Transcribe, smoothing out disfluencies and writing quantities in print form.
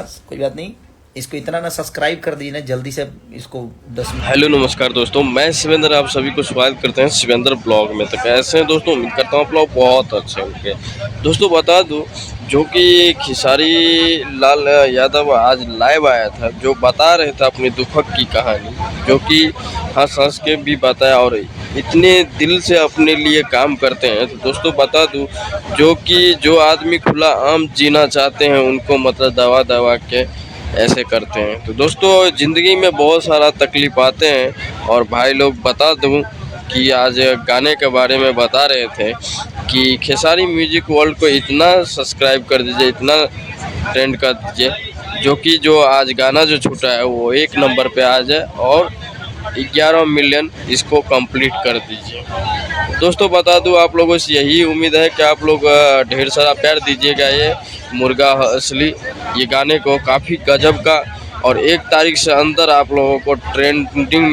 बस कोई बात नहीं, इसको इतना ना सब्सक्राइब कर दीजिए ना जल्दी से, इसको 10 मिनट। हेलो नमस्कार दोस्तों, मैं शिवेंद्र, आप सभी को स्वागत करते हैं शिवेंद्र ब्लॉग में। तो कैसे हैं दोस्तों? उम्मीद करता हूँ आप लोग बहुत अच्छे होंगे। दोस्तों बता दूं, जो कि खेसारी लाल यादव आज लाइव आया था, जो बता रहे थे अपनी दुखद की कहानी, जो कि हंस हंस के भी बताया और इतने दिल से अपने लिए काम करते हैं। तो दोस्तों बता दूं, जो आदमी खुला आम जीना चाहते हैं उनको मतलब दवा दवा के ऐसे करते हैं। तो दोस्तों ज़िंदगी में बहुत सारा तकलीफ आते हैं। और भाई लोग बता दूं कि आज गाने के बारे में बता रहे थे कि खेसारी म्यूजिक वर्ल्ड को इतना सब्सक्राइब कर दीजिए, इतना ट्रेंड कर दीजिए, जो आज गाना जो छूटा है वो 1 नंबर पे आ जाए और 11 मिलियन इसको कंप्लीट कर दीजिए। दोस्तों बता दूं, आप लोगों से यही उम्मीद है कि आप लोग ढेर सारा प्यार दीजिएगा ये मुर्गा असली ये गाने को, काफ़ी गजब का, और 1 तारीख से अंदर आप लोगों को ट्रेंडिंग में